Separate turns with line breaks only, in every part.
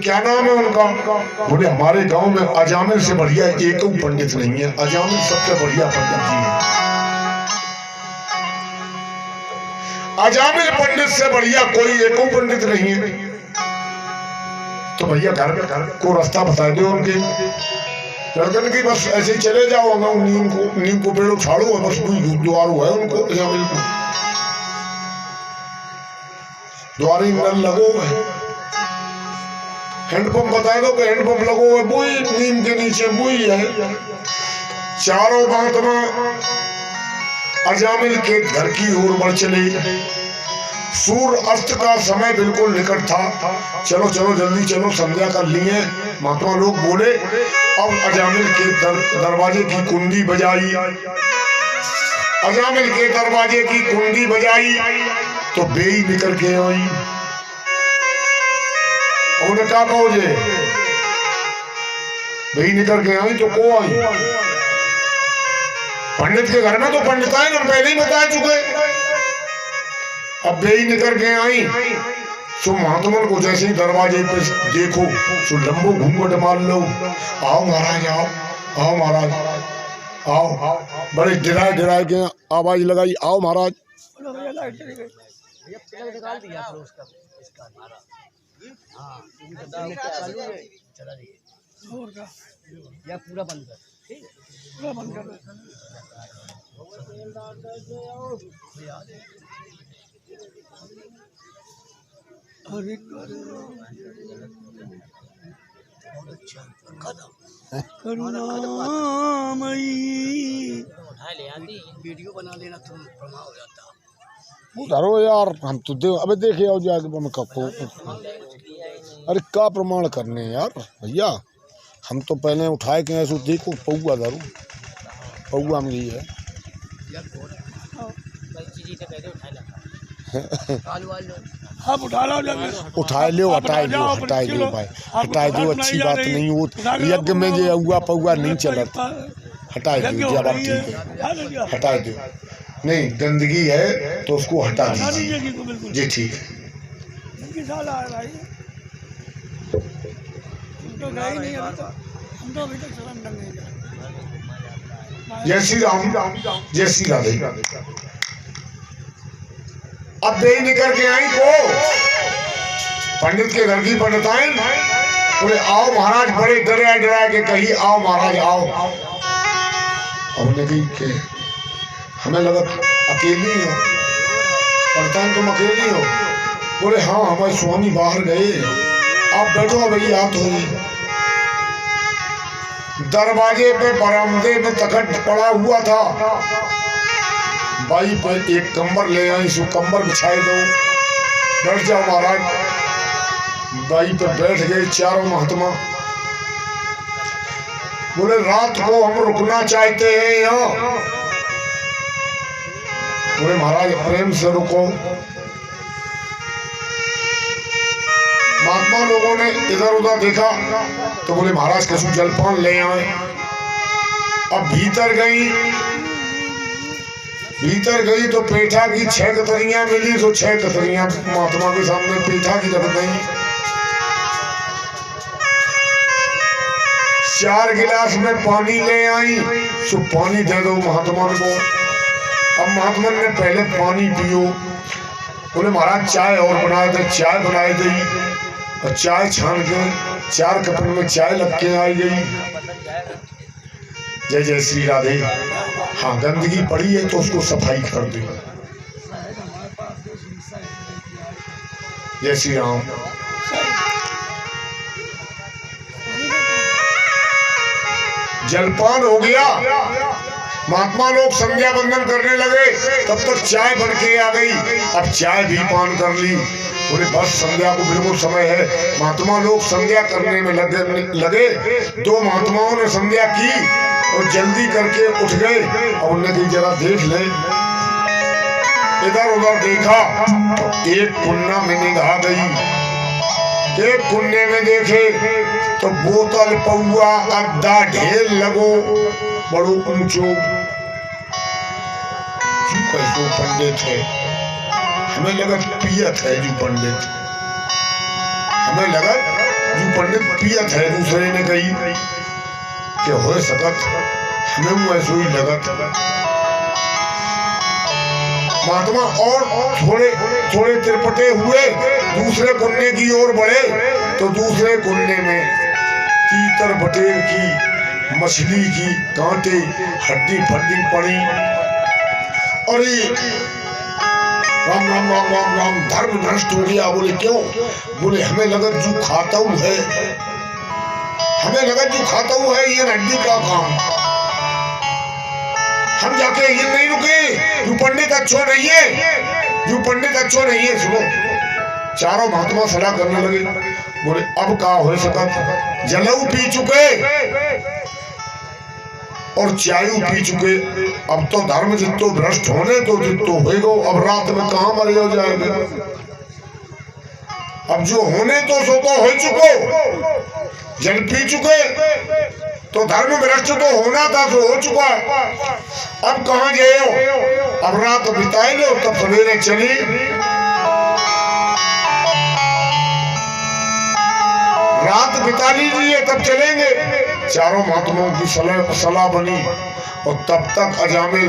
क्या नाम है उनका? बोले हमारे गांव में अजामिल से बढ़िया एक पंडित नहीं है, अजामिल सबसे बढ़िया पंडित जी है। अजामिल पंडित से बढ़िया कोई एक पंडित नहीं है। तो भैया घर को रास्ता बता दो उनके। लड़कन की बस ऐसे ही चले जाओ, नीम को पेड़ उछाड़ो, बस द्वार है उनको अजामिल को। द्वारी नल लगो है, हैंडपंप बता दो कि हैंडपंप लगो है, बुई नीम के नीचे बुई है। चारों बात में अजामिल के घर की ओर बढ़ चले। सूर्य अस्त का समय बिल्कुल निकट था। चलो चलो जल्दी चलो, संध्या कर लिए। महात्मा लोग बोले अब अजामिल के दरवाजे की कुंडी बजाई। अजामिल के दरवाजे की कुंडी बजाई तो बेई निकल के आई। उन्हें क्या कहो जे बेई निकल के आई तो को आई? पंडित के घर में तो पंडिताएं हम पहले ही बता चुके। अब बेई निकल के आई सो महात्मन को जैसे ही दरवाजे पे देखो सो लंबो घूंघट मार लो। आओ महाराज आओ, आओ महाराज आओ। बड़े डराए डराए के आवाज लगाई, आओ महाराज।
या पूरा बंद कर, पूरा बंद कर। करुणामयी वीडियो बना लेना, तुम प्रमाण हो जाता।
उतारो यार, हम तो अबे देखे आओ जाके कपो। अरे क्या प्रमाण करने यार भैया, हम तो पहले उठाए के ऐसे देखो पौआ दारू पौआ में गई है। उठाए लो हटाए दो हटाए दो भाई, हटाए दो। अच्छी बात नहीं हो यज्ञ में जो अगुआ पौआ नहीं चलता, हटाए दो। जब आप ठीक है हटाए दो, नहीं गंदगी है तो उसको हटा दीजिए जी। ठीक है जय श्री राम, जय श्री राधे। अब बेई निकल के आई को पंडित के घर की पंडिताएं बोले आओ महाराज। बड़े डरा डरा के कही आओ महाराज आओ। हमने कही कि हमें लगा अकेली हो, पंडिताएं तुम अकेली हो? बोले हाँ हमारे स्वामी बाहर गए, आप बैठो भैया हाथ हो। दरवाजे पे बरामदे में तखत पड़ा हुआ था। बाई पर एक कंबर ले आई, सो कंबर बिछाए दो, बैठ जाओ महाराज। बाई पर बैठ गए चारों महात्मा। बोले रात को हम रुकना चाहते हैं यहाँ। बोले महाराज प्रेम से रुको। महात्मा लोगों ने इधर उधर देखा तो बोले महाराज कसू जलपान ले आए। अब भीतर गई तो पेठा की 6 कतरियां मिली, तो 6 कतरियां महात्मा के सामने पेठा की रख गई। 4 गिलास में पानी ले आई, सो पानी दे दो महात्मा को। अब महात्मा ने पहले पानी पियो। बोले महाराज चाय और बनाए दे, चाय बनाई गई और चाय छान के 4 कपन में चाय लग के आई गई। जय जय श्री राधे। हाँ गंदगी पड़ी है तो उसको सफाई कर दो। जय श्री राम। जलपान हो गया, महात्मा लोग संध्या बंदन करने लगे, तब तक चाय बन के आ गई। अब चाय भी पान कर ली। बोले बस संध्या को बिल्कुल समय है। महात्मा लोग संध्या करने में लगे। 2 महात्माओं ने संध्या की और जल्दी करके उठ गए और उन्होंने कही जरा देख ले। इधर उधर देखा तो एक कुन्ना में निगाह गई। एक कुन्ने में देखे तो बोतल पौआ अद्दा ढेर लगो बड़ो ऊंचो। कैसो पंडित है, हमें लगा पियत है जो पंडित, हमें लगा जो पंडित पियत है, दूसरे ने कही कि हो सकत हमें ऐसे ही लगत। महात्मा और थोड़े थोड़े तिरपटे हुए, दूसरे कुन्ने की ओर बढ़े तो दूसरे कुन्ने में तीतर बटेर की, मछली की कांटे हड्डी फड्डी पड़ी। और ये राम राम राम राम राम, धर्म नष्ट हो गया। बोले क्यों? बोले हमें लगत जो खाता हूँ है, हमें लगत जो खाता हूँ है ये हड्डी का काम। हम जाके ये नहीं रुके, जो पंडित अच्छो नहीं है, जो पंडित अच्छो नहीं है। सुनो, चारों महात्मा सलाह करने लगे। बोले अब का हो सकत, जलऊ पी चुके और चायू पी चुके, अब तो धर्म जितो भ्रष्ट होने तो जितो होएगो। अब रात में कहाँ मरे हो जाएंगे? अब जो होने तो सो तो हो चुको, जल पी चुके तो धर्म भ्रष्ट तो होना था, तो हो चुका। अब कहाँ जाओ? अब रात बिताए लो, तब सवेरे चली। रात बिता लीजिए तब चलेंगे। चारों महात्माओं की सलाह बनी और तब तक अजामिल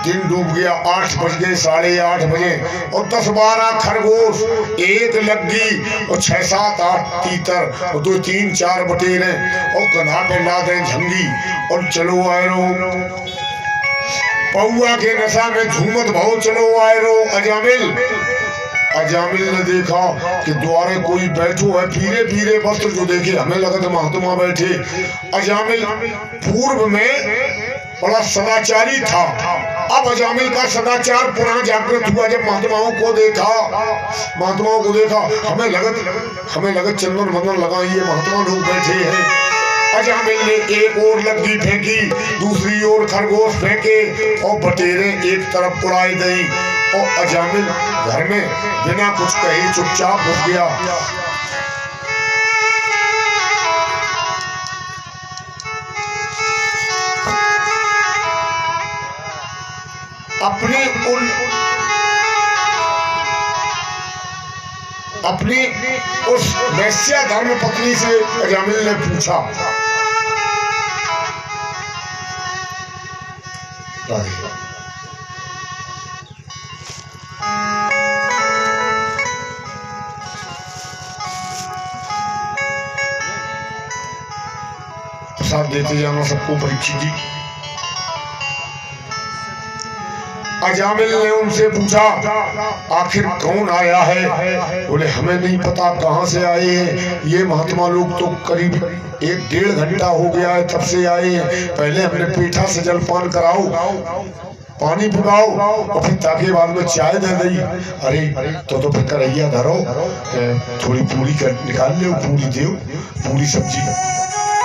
दिन डूब गया। 8 बज गए, 8:30 बजे, और 10-12 खरगोश, एक लग्गी और 6-7-8 तीतर और 2-3-4 बटेरे और कन्हा पे लादे झंगी और चलो आए रो। पौआ के नशा में झूमत भाव चलो आए रो। अजामिल ने देखा कि द्वारे कोई बैठो है, पीरे पीरे वस्त्र जो देखे, हमें लगा था महात्मा बैठे। अजामिल पूर्व में बड़ा सदाचारी था, अब अजामिल का सदाचार पुनः जागृत हुआ जब महात्माओं को देखा। हमें लगत चंदन मंदन लगाइए, महात्मा लोग बैठे हैं। अजामिल ने एक ओर लग्गी फेंकी, दूसरी ओर खरगोश फेंके और बटेरे एक तरफ उड़ाई गई और अजामिल घर में बिना कुछ कहे चुपचाप घुस गया। अपनी उस वैश्या धर्म पत्नी से अजामिल ने पूछा, प्रसाद देते जाना, सबको परीक्षा दी। अजामिल ने उनसे पूछा आखिर कौन आया है? बोले हमें नहीं पता कहां से आए हैं, ये महात्मा लोग तो करीब 1-1.5 घंटा हो गया है तब से आए हैं। पहले हमने पीठा से जलपान कराओ, पानी पिलाओ और फिर ताकि बाद में चाय दे दी। अरे तो फिर करैया धरो, थोड़ी पूरी निकाल ले, पूरी दो, पूरी सब्जी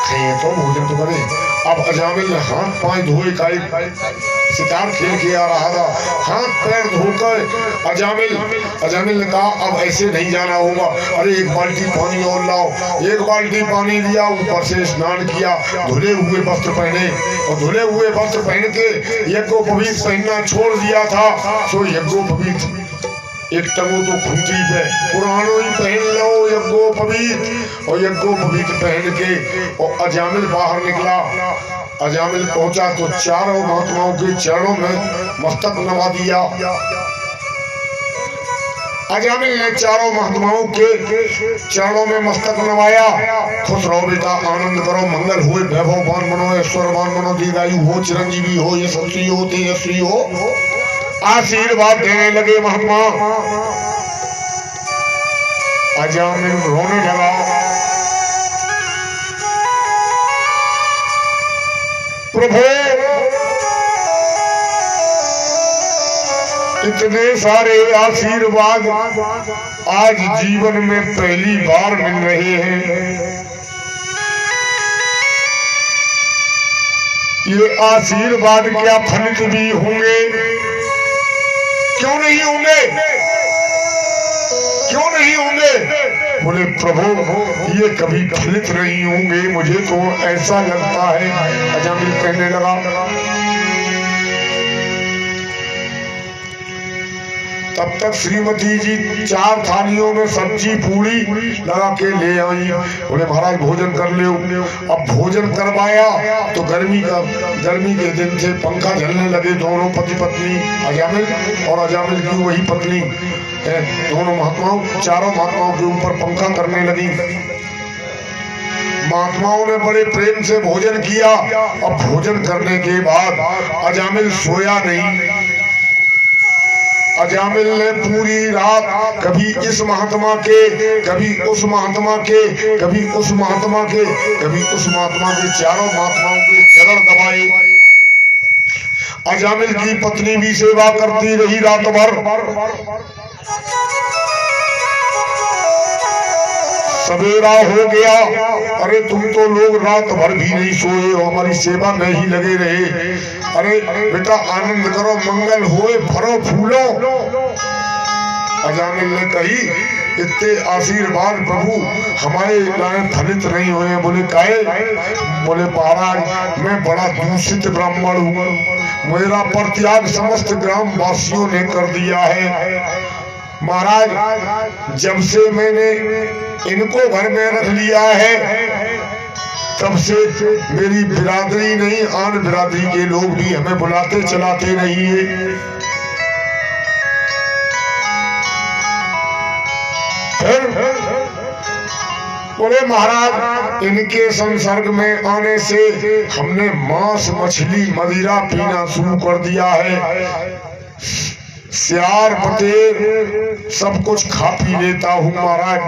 खाइए तो भोजन तो करे। अब अजामिल ने हाथ पांव धोए, शिकार खेल के आ रहा था, हाथ पैर धोकर अजामिल ने कहा अब ऐसे नहीं जाना होगा। अरे 1 बाल्टी पानी और लाओ। 1 बाल्टी पानी लिया, ऊपर से स्नान किया, धुले हुए वस्त्र पहने और धुले हुए वस्त्र पहन के यज्ञोपवीत पहनना छोड़ दिया था। सो यज्ञोपवीत एक टंगो तो खूंटी पे पुरानो ही पहन लो यज्ञोपवीत, और यज्ञोपवीत पहन के और अजामिल बाहर निकला। अजामिल पहुंचा तो चारों महात्माओं के चरणों में मस्तक नवा दिया। अजामिल ने चारों महात्माओं के चरणों में मस्तक नवाया। खुश रहो बेटा, आनंद करो, मंगल हुए, वैभववान बनो, ऐश्वर्यवान बनो, दीर्घायु हो, चिरंजीवी हो, यशस्वी हो, तेजस्वी हो, आशीर्वाद देने लगे महात्मा। अजामिल रोने लगा। प्रभु इतने सारे आशीर्वाद आज जीवन में पहली बार मिल रहे हैं। ये आशीर्वाद क्या फलित भी होंगे? क्यों नहीं होंगे? क्यों नहीं होंगे? बोले प्रभु ये कभी फलित नहीं होंगे, मुझे तो ऐसा लगता है। अजामिल कहने लगा। तब तक श्रीमती जी 4 थालियों में सब्जी पूरी लगा के ले आई। बोले महाराज भोजन कर ले। अब भोजन करवाया तो गर्मी के दिन थे, पंखा झलने लगे दोनों पति पत्नी, अजामिल और अजामिल की वही पत्नी है, दोनों महात्माओं, चारों महात्माओं के ऊपर पंखा करने लगी। महात्माओं ने बड़े प्रेम से भोजन किया। अब भोजन करने के बाद अजामिल सोया नहीं। अजामिल ने पूरी रात कभी इस महात्मा के, कभी उस महात्मा के, कभी उस महात्मा के, कभी उस महात्मा के, चारों महात्माओं के चरण दबाए। अजामिल की पत्नी भी सेवा करती रही रात भर। सवेरा हो गया, अरे तुम तो लोग रात भर भी नहीं सोए हो, हमारी सेवा में ही लगे रहे। अरे बेटा आनंद करो, मंगल होए, फरो फूलो। अजामिल ने कही इतने आशीर्वाद प्रभु हमारे लाए फलित नहीं हुए। बोले काहे? बोले महाराज मैं बड़ा दूषित ब्राह्मण हूँ, मेरा परित्याग समस्त ग्राम वासियों ने कर दिया है। महाराज जब से मैंने इनको घर में रख लिया है तब से मेरी बिरादरी नहीं, आन बिरादरी के लोग भी हमें बुलाते चलाते नहीं है। फिर बोले महाराज इनके संसर्ग में आने से हमने मांस मछली मदिरा पीना शुरू कर दिया है। सियार बटेर सब कुछ खा पी लेता हूँ महाराज,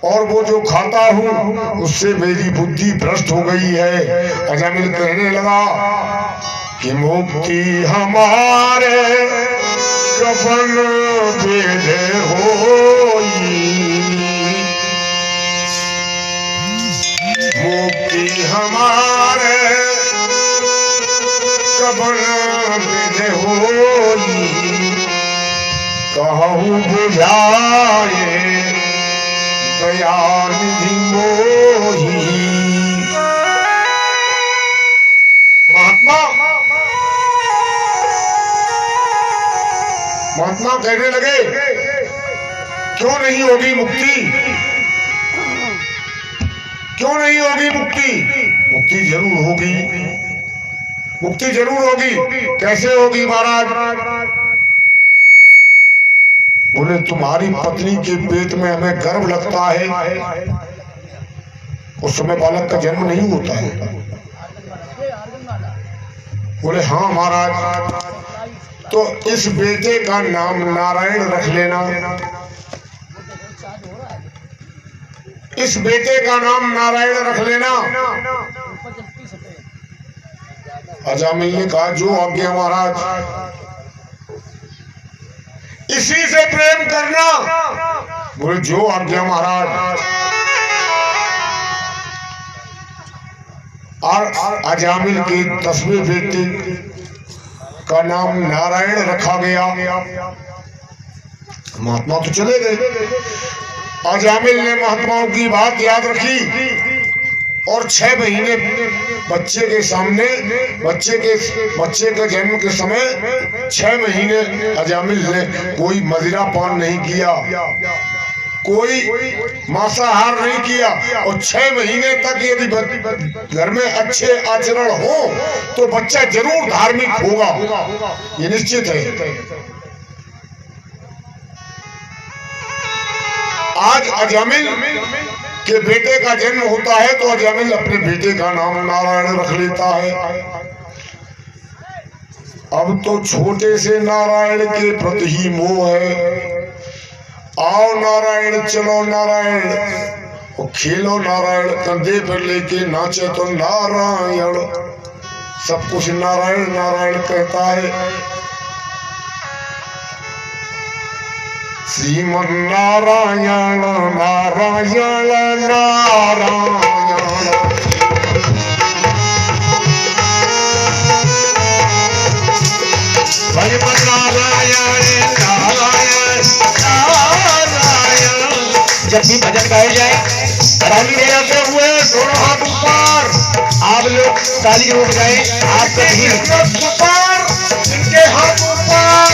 और वो जो खाता हूँ उससे मेरी बुद्धि भ्रष्ट हो गई है। अजामिल कहने लगा कि मुक्ति हमारे कफन बेधे होई, मुक्ति हमारे कफन बेधे होई, कहूँ बुझाए दयानिधि मोही। महात्मा कहने लगे क्यों नहीं होगी मुक्ति, क्यों नहीं होगी मुक्ति? मुक्ति जरूर होगी, मुक्ति जरूर होगी। कैसे होगी महाराज? बोले तुम्हारी पत्नी के पेट में हमें गर्भ लगता है, उस समय बालक का जन्म नहीं होता है। बोले हाँ महाराज, तो इस बेटे का नाम नारायण रख लेना, इस बेटे का नाम नारायण रख लेना। अजामिल ने कहा जो आज्ञा महाराज। इसी से प्रेम करना। बोले जो आज्ञा महाराज। और अजामिल के 10वें बेटे का नाम नारायण रखा गया। महात्मा तो चले गए। अजामिल ने महात्माओं की बात याद रखी और 6 महीने बच्चे के सामने, बच्चे के जन्म के समय 6 महीने अजामिल ने कोई मदिरा पान नहीं किया, कोई मांसाहार नहीं किया। और 6 महीने तक यदि घर में अच्छे आचरण हो तो बच्चा जरूर धार्मिक होगा, ये निश्चित है। आज अजामिल के बेटे का जन्म होता है तो अजामिल अपने बेटे का नाम नारायण रख लेता है। अब तो छोटे से नारायण के प्रति ही मोह है। आओ नारायण, चलो नारायण, और खेलो नारायण, कंधे पर लेके नाचे तो नारायण, सब कुछ नारायण नारायण कहता है। श्रीमन नारायण नारायण नारायण, श्रीमन नारायण नारायण नारायण। जब भी भजन गाए जाए ताली बजाते हुए दोनों हाथ ऊपर, आप लोग ताली जरूर बजाएं। आप ऊपर, इनके हाथ ऊपर।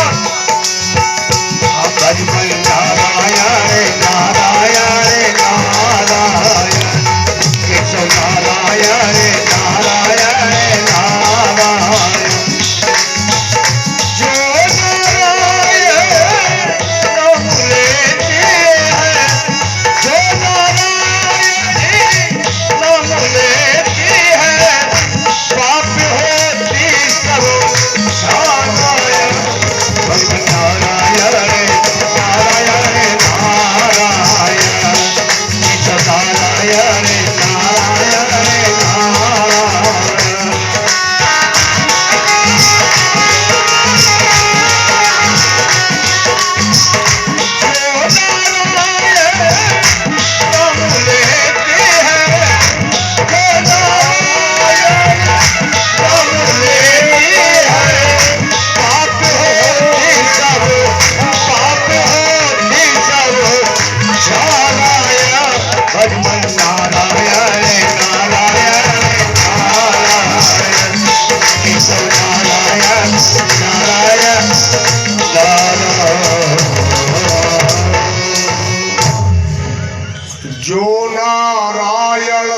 जो नारायण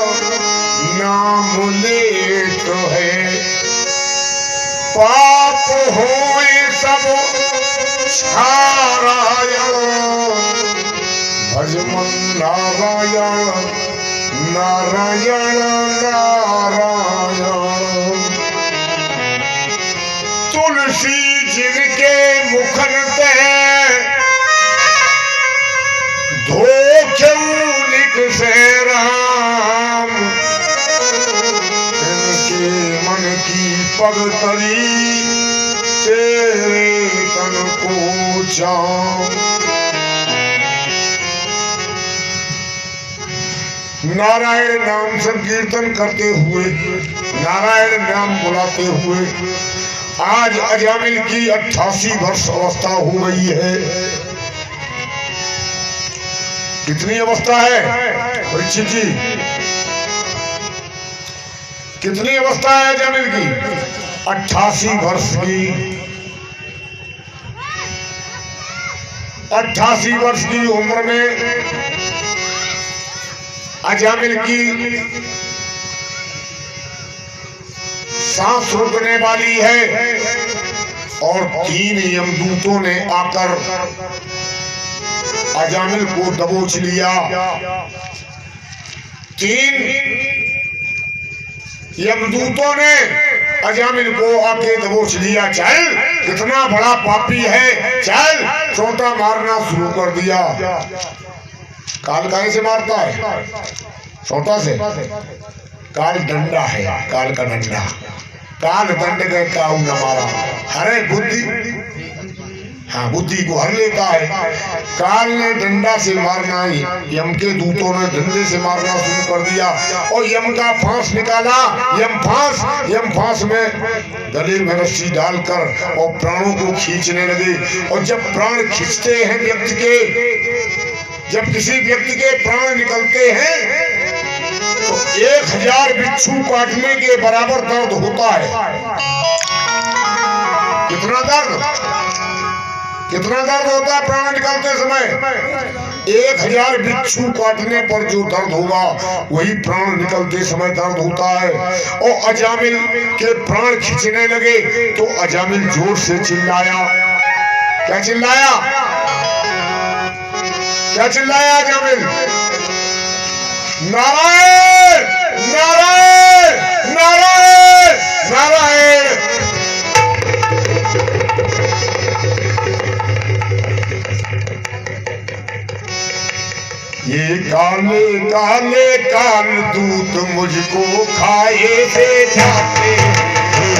नाम लेत है पाप होए सब छारायण भजमन नारायण नारायण नारायण तुलसी जिनके मुखन पे धो से राम इनके मन की पगतरी तेरे तन को जाऊं। नारायण नाम संकीर्तन करते हुए नारायण नाम बुलाते हुए आज अजामिल की 88 वर्ष अवस्था हो गई है। कितनी अवस्था है परीक्षित जी? कितनी अवस्था है अजामिल की? 88 वर्ष की। 88 वर्ष की उम्र में अजामिल की सांस रुकने वाली है और 3 यमदूतों ने आकर अजामिल को दबोच लिया। 3 यमदूतों ने अजामिल को आके दबोच लिया। चल, कितना बड़ा पापी है, चल, चोटा मारना शुरू कर दिया। काल काहे से मारता है? चोटा से। काल डंडा है, काल का डंडा। काल दंड गए काऊ न मारा। अरे बुद्धि, हाँ, बुद्धि को हर लेता है। काल ने डंडा से मारना, यम के दूतों ने डंडे से मारना शुरू कर दिया और यम का फांस निकाला। यम फांस में गले में रस्सी डालकर और प्राणों को खींचने लगे। और जब प्राण खींचते हैं व्यक्ति के, जब किसी व्यक्ति के प्राण निकलते हैं तो 1000 बिच्छू काटने के बराबर दर्द होता है। कितना दर्द होता है प्राण निकालते समय? 1000 बिच्छू काटने पर जो दर्द होगा वही प्राण निकलते समय दर्द होता है। और अजामिल के प्राण खींचने लगे तो अजामिल जोर से चिल्लाया। क्या चिल्लाया? क्या चिल्लाया अजामिल? नारायण नारायण नारायण नारायण। ये काले काले काल दूत मुझको खाए से जाते,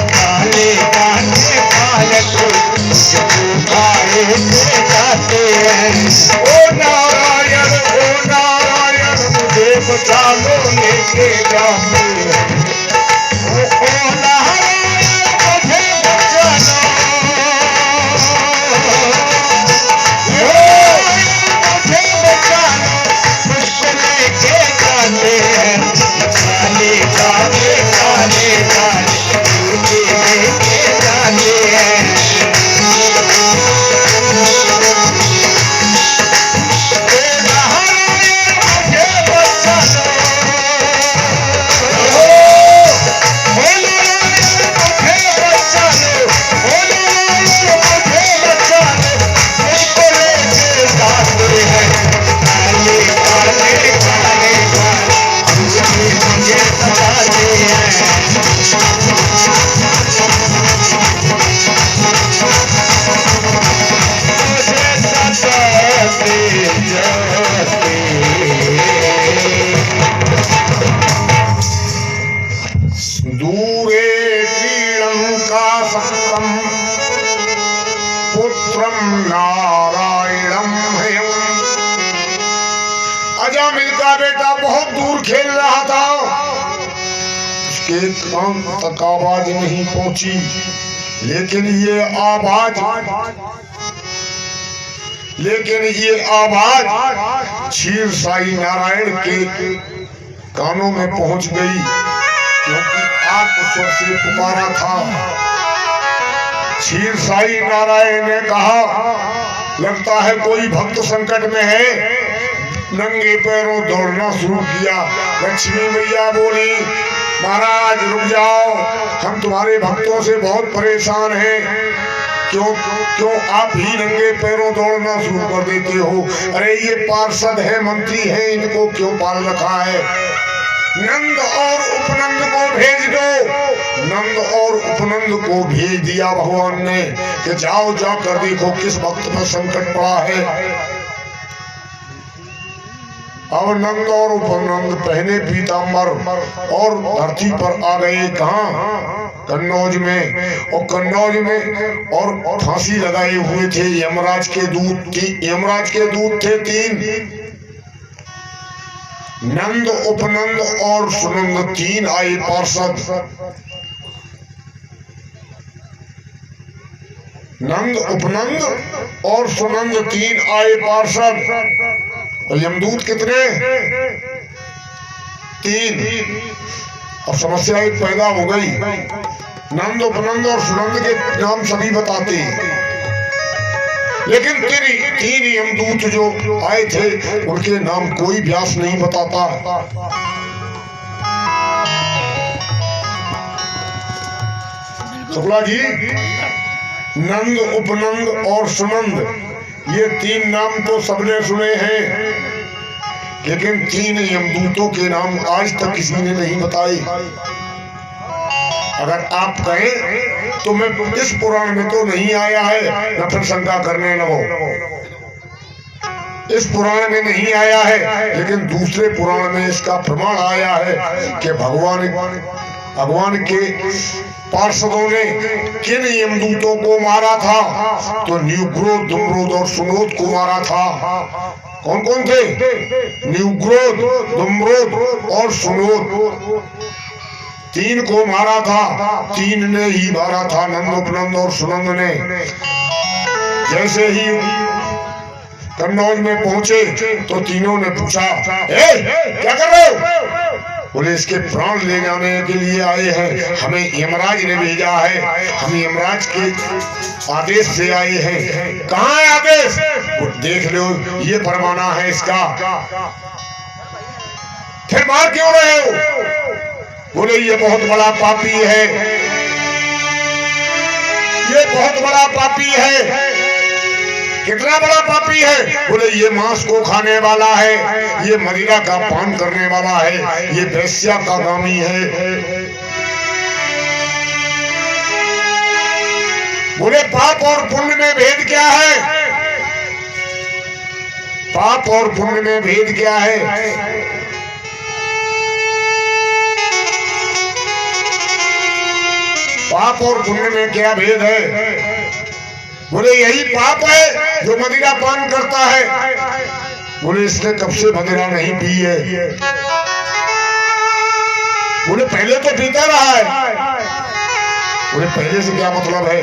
काले काले काल दूत मुझको खाए से जाते हैं। ओ नारायण मुझे बचा लो, लेके जाते हैं। ओ नारायण मुझे बचा लो, मुझे बचा लो, मुझको लेके जाते हैं। काले काले काले काले मुझे लेके जाते हैं। Oh नारायणम हयम्। अजामिल का बेटा बहुत दूर खेल रहा था, उसके कान तक आवाज नहीं पहुंची, लेकिन ये आवाज क्षीर साई नारायण के कानों में पहुंच गई, क्योंकि आत्मस्वर से पुकारा था। क्षीर साई नारायण ने कहा, लगता है कोई भक्त संकट में है। नंगे पैरों दौड़ना शुरू किया। लक्ष्मी मैया बोली, महाराज रुक जाओ, हम तुम्हारे भक्तों से बहुत परेशान हैं। क्यों आप ही नंगे पैरों दौड़ना शुरू कर देते हो? अरे ये पार्षद है, मंत्री है, इनको क्यों पाल रखा है? नंद और उपनंद को भेज दो। नंद और उपनंद को भेज दिया भगवान ने कि जाओ जाकर देखो किस भक्त में संकट पड़ा है। अब नंद और उपनंद पहने पीताम्बर और धरती पर आ गए। कहाँ? कन्नौज में। और कन्नौज में और फांसी लगाए हुए थे यमराज के दूत। यमराज के दूत थे 3, नंद उपनंद और सुनंद, 3 आए पार्षद। नंद उपनंद और सुनंद 3 आए पार्षद। और यमदूत कितने? 3। अब समस्या एक पैदा हो गई। नंद उपनंद और सुनंद के नाम सभी बताते हैं, लेकिन 3 यमदूत जो आए थे उनके नाम कोई व्यास नहीं बताता। शुक्ला जी, नंद उपनंद और सुनंद, ये 3 नाम तो सबने सुने हैं, लेकिन 3 यमदूतों के नाम आज तक किसी ने नहीं बताए। अगर आप कहें तो मैं इस पुराण में तो नहीं आया है, न फिर शंका करने लगो। इस पुराण में नहीं आया है, लेकिन दूसरे पुराण में इसका प्रमाण आया है कि भगवान के पार्षदों ने किन यमदूतों को मारा था। तो न्यूग्रोध, दुम्रोध और सुनोद को मारा था। कौन कौन थे? न्यूग्रोध, दुम्रोध और सुनोद, 3 को मारा था। 3 ने ही मारा था, नंद उपनंद और सुनंद ने। जैसे ही कन्नौज में पहुंचे तो तीनों ने पूछा, क्या कर रहे हो? बोले इसके प्राण ले जाने के लिए आए हैं, हमें यमराज ने भेजा है, हम यमराज के आदेश से आए हैं। कहाँ है आदेश? वो देख लो, ये फरमाना है इसका। फिर मार क्यों रहे हो? बोले ये बहुत बड़ा पापी है, ये बहुत बड़ा पापी है। कितना बड़ा पापी है? बोले ये मांस को खाने वाला है, ये मदिरा का पान करने वाला है, ये वैश्या का गामी है। बोले पाप और पुण्य में भेद क्या है? पाप और पुण्य में भेद क्या है? पाप और पुण्य में क्या भेद है? बोले यही पाप है जो मदिरा पान करता है। बोले इसने कब से मदिरा नहीं पी है? बोले पहले तो पीता रहा है। बोले पहले से क्या मतलब है?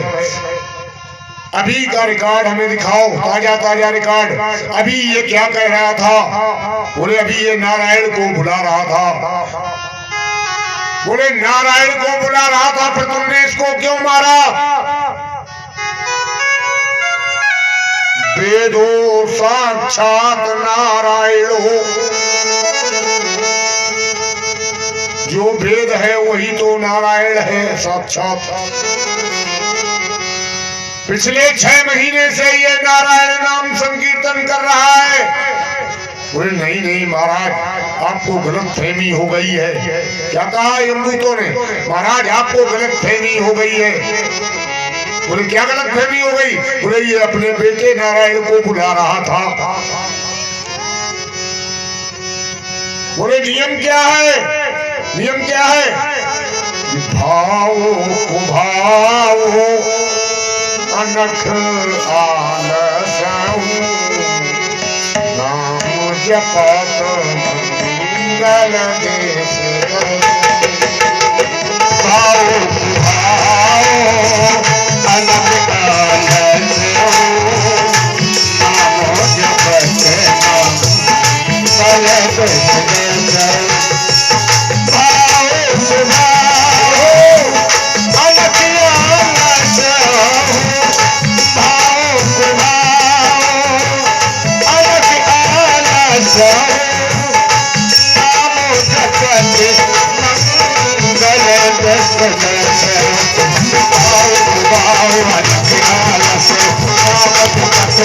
अभी का रिकॉर्ड हमें दिखाओ, ताजा ताजा रिकॉर्ड। अभी ये क्या कह रहा था? बोले अभी ये नारायण को बुला रहा था। बोले नारायण को बुला रहा था, फिर तुमने इसको क्यों मारा? वेदो साक्षात नारायण हो, जो वेद है वही तो नारायण है साक्षात। पिछले 6 महीने से ये नारायण नाम संकीर्तन कर रहा है। बोले नहीं नहीं महाराज, आपको गलत फहमी हो गई है। क्या कहा यमदूतों ने? महाराज आपको गलत फहमी हो गई है। बोले क्या गलत फहमी हो गई? बोले ये अपने बेटे नारायण को बुला रहा था। बोले नियम क्या है? नियम क्या है? भाव को भाव अनख आलसऊ नाम जपत मंगल देश भाव
अलग आलसऊ नाम जपत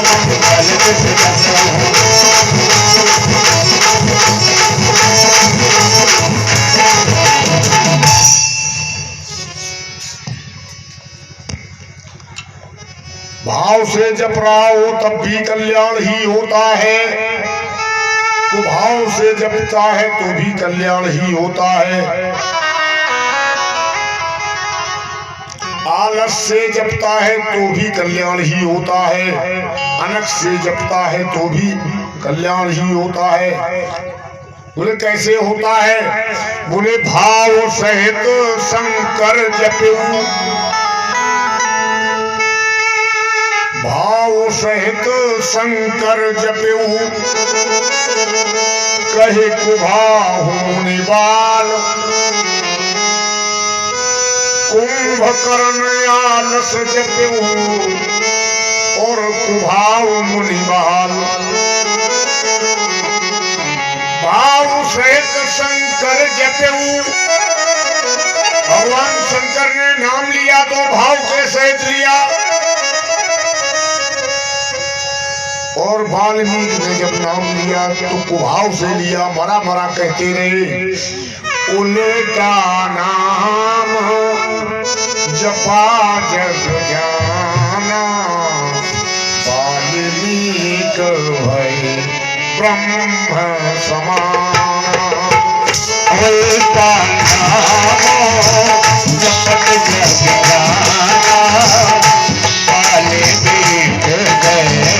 मंगल देश
भाव से जप रहा हो तब भी कल्याण ही होता है, कुभाव से जपता है तो भी कल्याण ही होता है। आलस से जपता है तो भी कल्याण ही होता है, अनख से जपता है तो भी कल्याण ही होता है। बोले कैसे होता है? बोले भाव सहित शंकर जपऊ, भाव सहित शंकर जपऊ कहे कुभाहु निबाल, कुंभकर्ण आलस जपऊ और कुभाव मुनिबाल। भाव सहित शंकर जपऊ, भगवान शंकर ने नाम लिया तो भाव के सहित लिया, और वाल्मीकि ने जब नाम लिया तो कुभाव से लिया, मरा मरा कहते रहे। उल्टा नाम जपा जग जाना, वाल्मीक भई ब्रह्म समान।
उल्टा नाम जपत जग जाना, वाल्मीक गए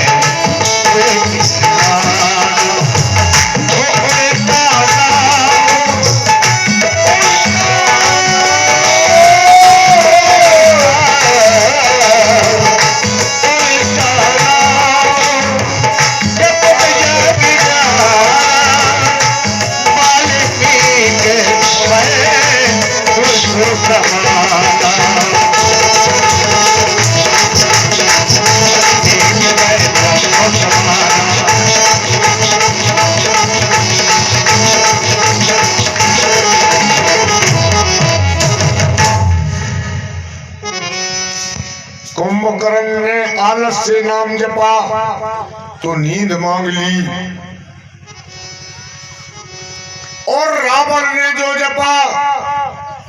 कुंभकर्ण ने आलस से नाम जपा तो नींद मांग ली, और रावण ने जो जपा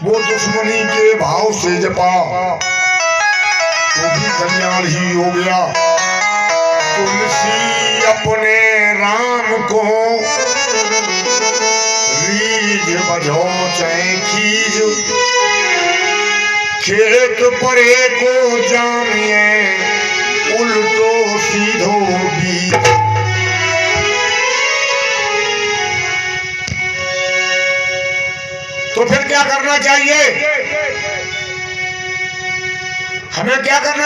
वो दुश्मनी के भाव से जपा तो भी कल्याण ही हो गया। तुलसी अपने राम को रीझ बजो चाहे खीज, खेत परे को जानिए उल्टो सीधो भी। तो फिर क्या करना चाहिए? हमें क्या करना